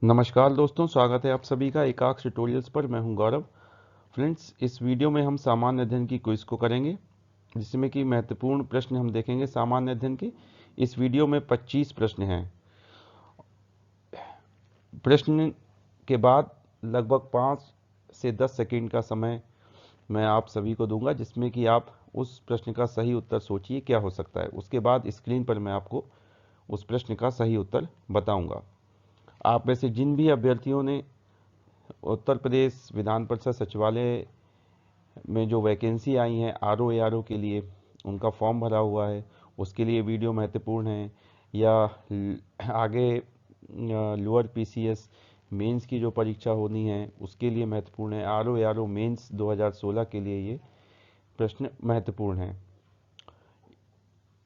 नमस्कार दोस्तों, स्वागत है आप सभी का एकाक्ष ट्यूटोरियल्स पर। मैं हूं गौरव। फ्रेंड्स, इस वीडियो में हम सामान्य अध्ययन की क्विज को करेंगे, जिसमें कि महत्वपूर्ण प्रश्न हम देखेंगे सामान्य अध्ययन के। इस वीडियो में 25 प्रश्न हैं। प्रश्न के बाद लगभग 5 से 10 सेकंड का समय मैं आप सभी को दूंगा, जिसमें कि आप उस प्रश्न का सही उत्तर सोचिए क्या हो सकता है। उसके बाद स्क्रीन पर मैं आपको उस प्रश्न का सही उत्तर बताऊंगा। आप में से जिन भी अभ्यर्थियों ने उत्तर प्रदेश विधान परिषद सचिवालय में जो वैकेंसी आई है आरओ के लिए, उनका फॉर्म भरा हुआ है, उसके लिए वीडियो महत्वपूर्ण है। या आगे लोअर पीसीएस मेंस की जो परीक्षा होनी है उसके लिए महत्वपूर्ण है। आरओ मेंस 2016 के लिए ये प्रश्न महत्वपूर्ण है।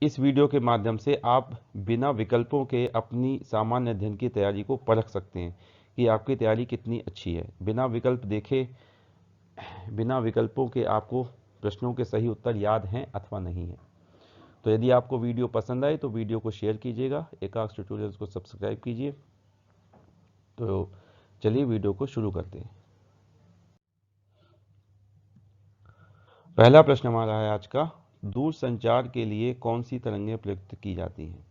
इस वीडियो के माध्यम से आप बिना विकल्पों के अपनी सामान्य अध्ययन की तैयारी को परख सकते हैं कि आपकी तैयारी कितनी अच्छी है। बिना विकल्प देखे, बिना विकल्पों के आपको प्रश्नों के सही उत्तर याद हैं अथवा नहीं है। तो यदि आपको वीडियो पसंद आए तो वीडियो को शेयर कीजिएगा, एकाक्ष ट्यूटोरियल्स को सब्सक्राइब कीजिए। तो चलिए वीडियो को शुरू करते हैं। पहला प्रश्न हमारा है आज का, दूर संचार के लिए कौन सी तरंगें प्रयुक्त की जाती हैं?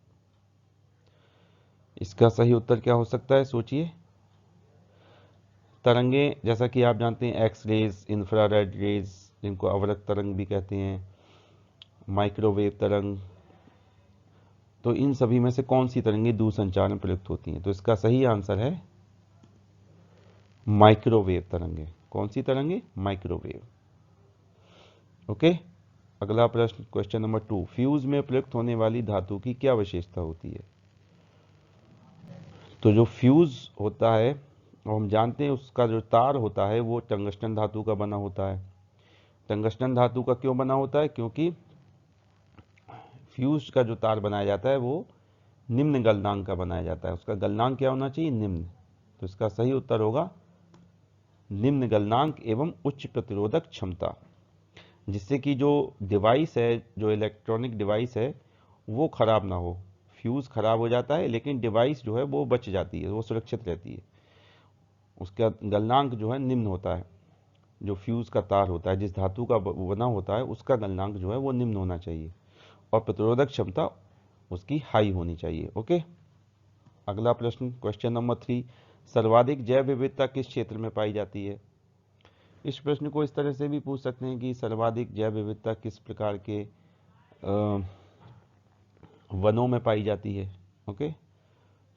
इसका सही उत्तर क्या हो सकता है, सोचिए। तरंगें जैसा कि आप जानते हैं, एक्स रेज, इंफ्रारेड रेज, जिनको अवरक्त तरंग भी कहते हैं, माइक्रोवेव तरंग, तो इन सभी में से कौन सी तरंगें दूरसंचार में प्रयुक्त होती हैं? तो इसका सही आंसर है माइक्रोवेव तरंगें। कौन सी तरंगें? माइक्रोवेव। ओके। अगला प्रश्न, क्वेश्चन नंबर 2, फ्यूज में प्रयुक्त होने वाली धातु की क्या विशेषता होती है? तो जो फ्यूज होता है, वो हम जानते हैं उसका जो तार होता है वो टंगस्टन धातु का बना होता है। टंगस्टन धातु का क्यों बना होता है? क्योंकि फ्यूज का जो तार बनाया जाता है वो निम्न गलनांक का बनाया जाता है। उसका गलनांक क्या होना चाहिए? निम्न। तो इसका सही उत्तर होगा निम्न गलनांक एवं उच्च प्रतिरोधक क्षमता, जिससे कि जो डिवाइस है, जो इलेक्ट्रॉनिक डिवाइस है, वो खराब ना हो। फ्यूज खराब हो जाता है लेकिन डिवाइस जो है वो बच जाती है, वो सुरक्षित रहती है। उसका गलनांक जो है निम्न होता है। जो फ्यूज का तार होता है, जिस धातु का बना होता है, उसका गलनांक जो है वो निम्न होना चाहिए और प्रतिरोधक क्षमता उसकी हाई होनी चाहिए। ओके। अगला प्रश्न, क्वेश्चन नंबर 3, सर्वाधिक जैव विविधता किस क्षेत्र में पाई जाती है? इस प्रश्न को इस तरह से भी पूछ सकते हैं कि सर्वाधिक जैव विविधता किस प्रकार के वनों में पाई जाती है। ओके।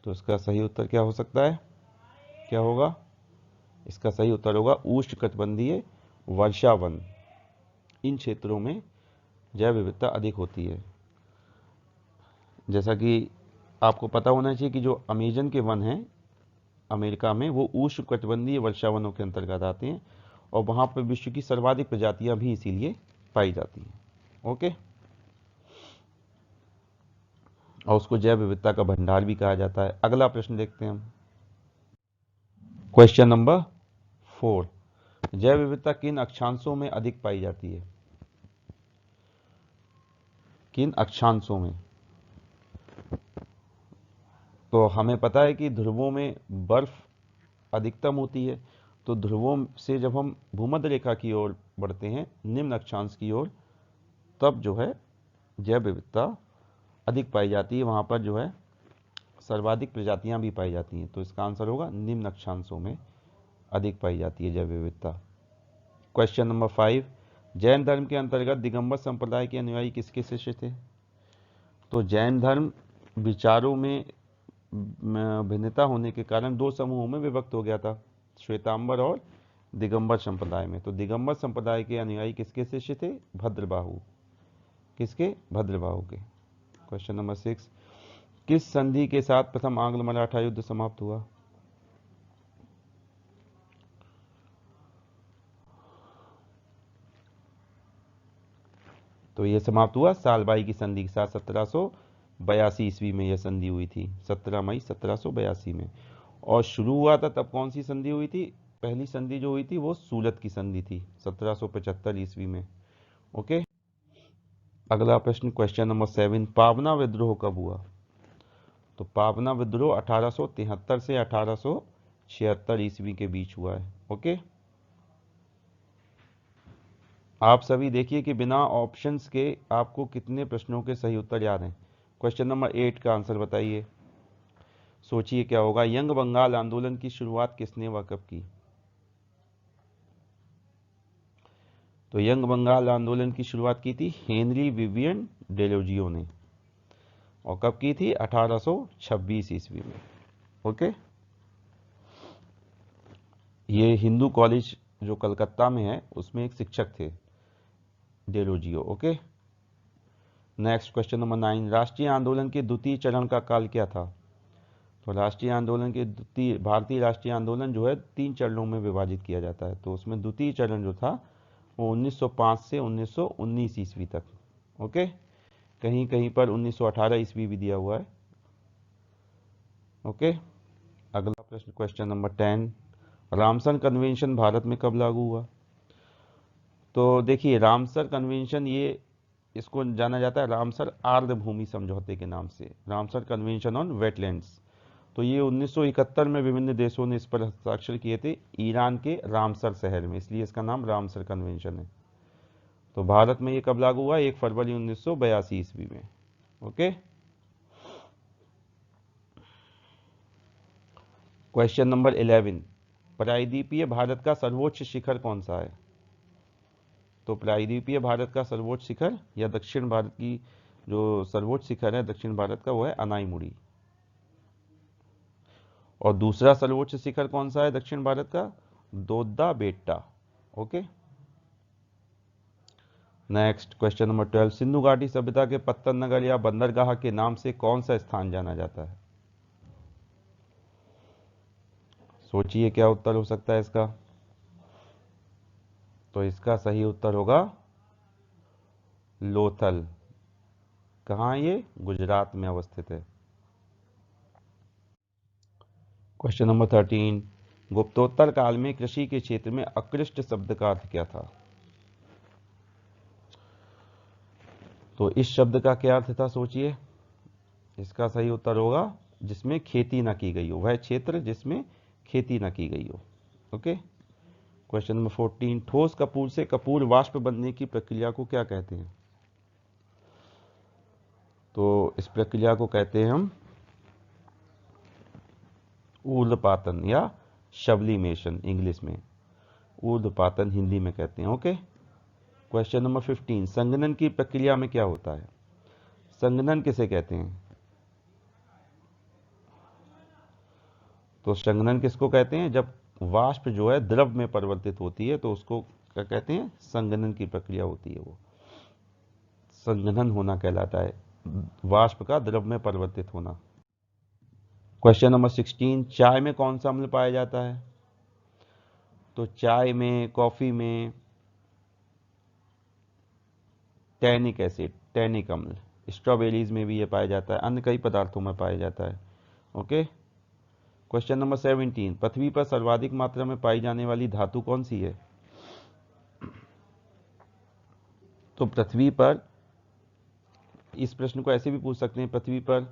तो इसका सही उत्तर क्या हो सकता है? क्या होगा? इसका सही उत्तर होगा उष्णकटिबंधीय वर्षा वन। इन क्षेत्रों में जैव विविधता अधिक होती है। जैसा कि आपको पता होना चाहिए कि जो अमेजन के वन हैं अमेरिका में, वो उष्णकटिबंधीय वर्षा वनों के अंतर्गत आते हैं और वहां पर विश्व की सर्वाधिक प्रजातियां भी इसीलिए पाई जाती हैं। ओके। और उसको जैव विविधता का भंडार भी कहा जाता है। अगला प्रश्न देखते हैं हम, क्वेश्चन नंबर 4, जैव विविधता किन अक्षांशों में अधिक पाई जाती है? किन अक्षांशों में? तो हमें पता है कि ध्रुवों में बर्फ अधिकतम होती है। तो ध्रुवों से जब हम भूमध्य रेखा की ओर बढ़ते हैं, निम्न अक्षांश की ओर, तब जो है जैव विविधता अधिक पाई जाती है। वहां पर जो है सर्वाधिक प्रजातियां भी पाई जाती हैं। तो इसका आंसर होगा निम्न अक्षांशों में अधिक पाई जाती है जैव विविधता। क्वेश्चन नंबर 5, जैन धर्म के अंतर्गत दिगंबर संप्रदाय के अनुयायी किसके शिष्य थे? तो जैन धर्म विचारों में भिन्नता होने के कारण दो समूहों में विभक्त हो गया था, श्वेतांबर और दिगंबर संप्रदाय में। तो दिगंबर संप्रदाय के अनुयायी किसके शिष्य थे? भद्रबाहु। किसके? भद्रबाहु के। क्वेश्चन नंबर 6, किस संधि के साथ प्रथम आंग्ल मराठा युद्ध समाप्त हुआ? तो यह समाप्त हुआ सालबाई की संधि के साथ। 1782 ईस्वी में यह संधि हुई थी, 17 मई 1782 में। और शुरू हुआ था तब कौन सी संधि हुई थी? पहली संधि जो हुई थी वो सूरत की संधि थी 1775 ईस्वी में। ओके। अगला प्रश्न, क्वेश्चन नंबर 7, पावना विद्रोह कब हुआ? तो पावना विद्रोह 1873 से 1876 76 ईस्वी के बीच हुआ है। ओके, आप सभी देखिए कि बिना ऑप्शंस के आपको कितने प्रश्नों के सही उत्तर याद हैं। क्वेश्चन नंबर 8 का आंसर बताइए। सोचिए क्या होगा। यंग बंगाल आंदोलन की शुरुआत किसने व कब की? तो यंग बंगाल आंदोलन की शुरुआत की थी हेनरी विवियन डेलोजियो ने। और कब की थी? 1826 ईस्वी में। ओके, ये हिंदू कॉलेज जो कलकत्ता में है उसमें एक शिक्षक थे, डेलोजियो। ओके, नेक्स्ट क्वेश्चन नंबर 9, राष्ट्रीय आंदोलन के द्वितीय चरण का काल क्या था? तो राष्ट्रीय आंदोलन के द्वितीय, भारतीय राष्ट्रीय आंदोलन जो है 3 चरणों में विभाजित किया जाता है। तो उसमें द्वितीय चरण जो था वो 1905 से 1919 ईस्वी तक। ओके, कहीं कहीं पर 1918 ईस्वी भी दिया हुआ है। ओके, अगला प्रश्न question number 10, Ramsar convention Bharat में कब लागू हुआ? तो देखिए, रामसर कन्वेंशन ये इसको जाना जाता है रामसर आर्द्र भूमि समझौते के नाम से, रामसर कन्वेंशन ऑन वेटलैंड्स। तो ये 1971 में विभिन्न देशों ने इस पर हस्ताक्षर किए थे ईरान के रामसर शहर में, इसलिए इसका नाम रामसर कन्वेंशन है। तो भारत में ये कब लागू हुआ? 1 फरवरी 1982 ईस्वी में। ओके, क्वेश्चन नंबर 11, प्रायद्वीपीय भारत का सर्वोच्च शिखर कौन सा है? तो प्रायद्वीपीय भारत का सर्वोच्च शिखर या दक्षिण भारत की जो सर्वोच्च शिखर है दक्षिण भारत का, वो है अनाईमुड़ी। और दूसरा सर्वोच्च शिखर कौन सा है दक्षिण भारत का? Doddabetta. Okay, next question number 12, Sindhu घाटी सभ्यता के पत्तन नगर या बंदरगाह के नाम से कौन सा स्थान जाना जाता है? सोचिए क्या उत्तर हो सकता है इसका। तो इसका सही उत्तर होगा लोथल। कहाँ ये? गुजरात में अवस्थित है। क्वेश्चन नंबर 13, गुप्तोत्तर काल में कृषि के क्षेत्र में अकृष्ट शब्द का अर्थ क्या था? तो इस शब्द का क्या अर्थ था? सोचिए। इसका सही उत्तर होगा जिसमें खेती न की गई हो, वह क्षेत्र जिसमें खेती न की गई हो। ओके, क्वेश्चन नंबर 14, ठोस कपूर से कपूर वाष्प बनने की प्रक्रिया को क्या कहते हैं? तो इस प्रक्रिया को कहते हैं हम ऊर्ध्वपातन या शबलिमेशन इंग्लिश में, ऊर्ध्वपातन हिंदी में कहते हैं। ओके, क्वेश्चन नंबर 15, संघनन की प्रक्रिया में क्या होता है? संघनन किसे कहते हैं? तो संघनन किसको कहते हैं? जब वाष्प जो है द्रव में परिवर्तित होती है तो उसको क्या कहते हैं? संघनन की प्रक्रिया होती है, वो संघनन होना कहलाता है, वाष्प का द्रव में परिवर्तित होना। क्वेश्चन नंबर 16, चाय में कौन सा अम्ल पाया जाता है? तो चाय में, कॉफी में टैनिक एसिड, टैनिक अम्ल, स्ट्रॉबेरीज में भी ये पाया जाता है, अन्य कई पदार्थों में पाया जाता है। ओके, क्वेश्चन नंबर 17, पृथ्वी पर सर्वाधिक मात्रा में पाई जाने वाली धातु कौन सी है? तो पृथ्वी पर, इस प्रश्न को ऐसे भी पूछ सकते हैं, पृथ्वी पर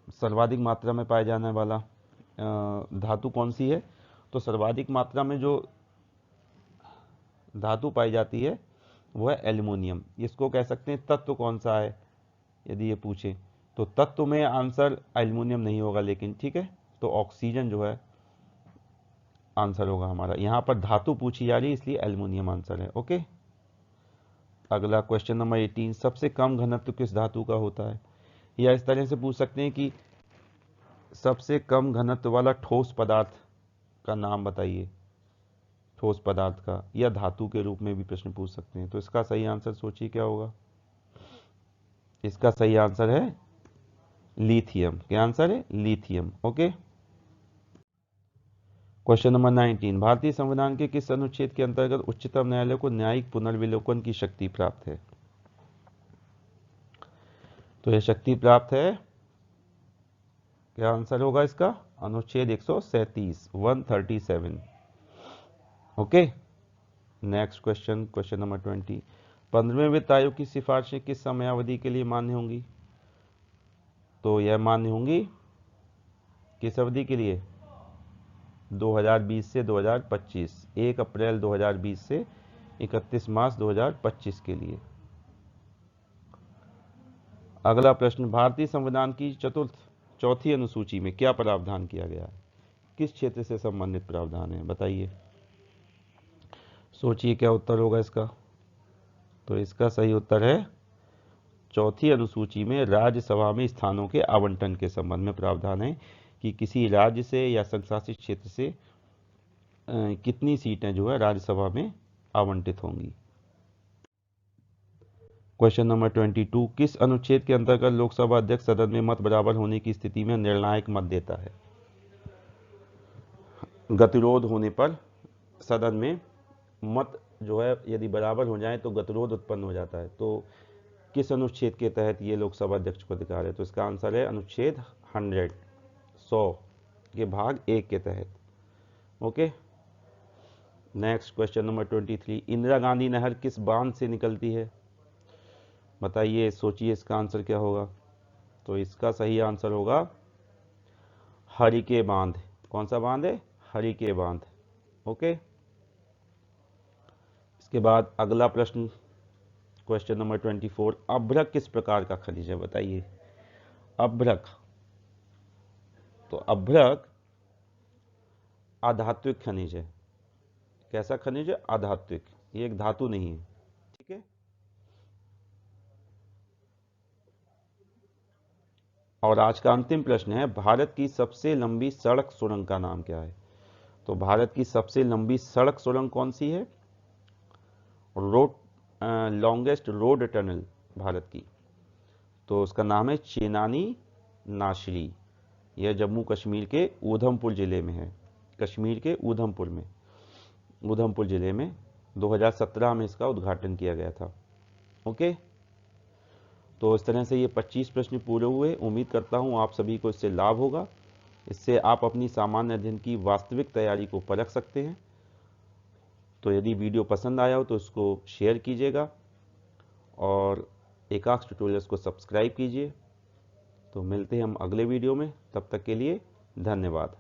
सर्वाधिक मात्रा में पाए जाने वाला धातु कौन सी है? तो सर्वाधिक मात्रा में जो धातु पाई जाती है वो है एल्युमिनियम। इसको कह सकते हैं तत्व कौन सा है यदि ये पूछे, तो तत्व में आंसर एल्युमिनियम नहीं होगा, लेकिन ठीक है, तो ऑक्सीजन जो है आंसर होगा हमारा। यहां पर धातु पूछी जा रही है इसलिए एल्युमिनियम आंसर है। ओके, अगला क्वेश्चन नंबर 18, सबसे कम घनत्व किस धातु का होता है? या इस तरह से पूछ सकते हैं कि सबसे कम घनत्व वाला ठोस पदार्थ का नाम बताइए, ठोस पदार्थ का, या धातु के रूप में भी प्रश्न पूछ सकते हैं। तो इसका सही आंसर सोचिए क्या होगा। इसका सही आंसर है लिथियम। क्या आंसर है? लिथियम। ओके, क्वेश्चन नंबर 19, भारतीय संविधान के किस अनुच्छेद के अंतर्गत उच्चतम न्यायालय को न्यायिक पुनर्विलोकन की शक्ति प्राप्त है? तो यह शक्ति प्राप्त है, क्या आंसर होगा इसका? अनुच्छेद 137, 137। Okay, next question, question number 20, 15वें वित्त आयोग की सिफारिशें किस समयावधि के लिए मान्य होंगी? तो यह मान्य होंगी किस अवधि के लिए? 2020 से 2025, 1 अप्रैल 2020 से 31 मार्च 2025 के लिए। अगला प्रश्न, भारतीय संविधान की चौथी अनुसूची में क्या प्रावधान किया गया है? किस क्षेत्र से संबंधित प्रावधान है, बताइए। सोचिए क्या उत्तर होगा इसका। तो इसका सही उत्तर है, चौथी अनुसूची में राज्यसभा में स्थानों के आवंटन के संबंध में प्रावधान है कि किसी राज्य से या संघशासित क्षेत्र से कितनी सीटें जो है राज्यसभा में आवंटित होंगी। क्वेश्चन नंबर 22, किस अनुच्छेद के अंतर्गत लोकसभा अध्यक्ष सदन में मत बराबर होने की स्थिति में निर्णायक मत देता है? गतिरोध होने पर सदन में मत जो है यदि बराबर हो जाए तो गतिरोध उत्पन्न हो जाता है। तो किस अनुच्छेद के तहत ये लोकसभा अध्यक्ष को अधिकार है? तो इसका आंसर है अनुच्छेद 100 के भाग 1 के तहत। Okay, next question number 23, Indira Gandhi नहर किस बांध से निकलती है? बताइए, सोचिए इसका आंसर क्या होगा। तो इसका सही आंसर होगा हरिके बांध। कौन सा बांध है? हरिके बांध। ओके, इसके बाद अगला प्रश्न, क्वेश्चन नंबर 24, अभ्रक किस प्रकार का खनिज है? बताइए। अभ्रक, तो अभ्रक आधात्विक खनिज है। कैसा खनिज है? आधात्विक, ये एक धातु नहीं है। ठीक है, और आज का अंतिम प्रश्न है, भारत की सबसे लंबी सड़क सुरंग का नाम क्या है? तो भारत की सबसे लंबी सड़क सुरंग कौन सी है? लॉन्गेस्ट रोड टनल भारत की, तो उसका नाम है चेनानी नाशरी। यह जम्मू कश्मीर के ऊधमपुर जिले में है। कश्मीर के ऊधमपुर जिले में 2017 में इसका उद्घाटन किया गया था। ओके, तो इस तरह से ये 25 प्रश्न पूरे हुए। उम्मीद करता हूँ आप सभी को इससे लाभ होगा। इससे आप अपनी सामान्य अध्ययन की वास्तविक तैयारी को परख सकते हैं। तो यदि वीडियो पसंद आया हो तो इसको शेयर कीजिएगा और एकाक्ष ट्यूटोरियल्स को सब्सक्राइब कीजिए। तो मिलते हैं हम अगले वीडियो में, तब तक के लिए धन्यवाद।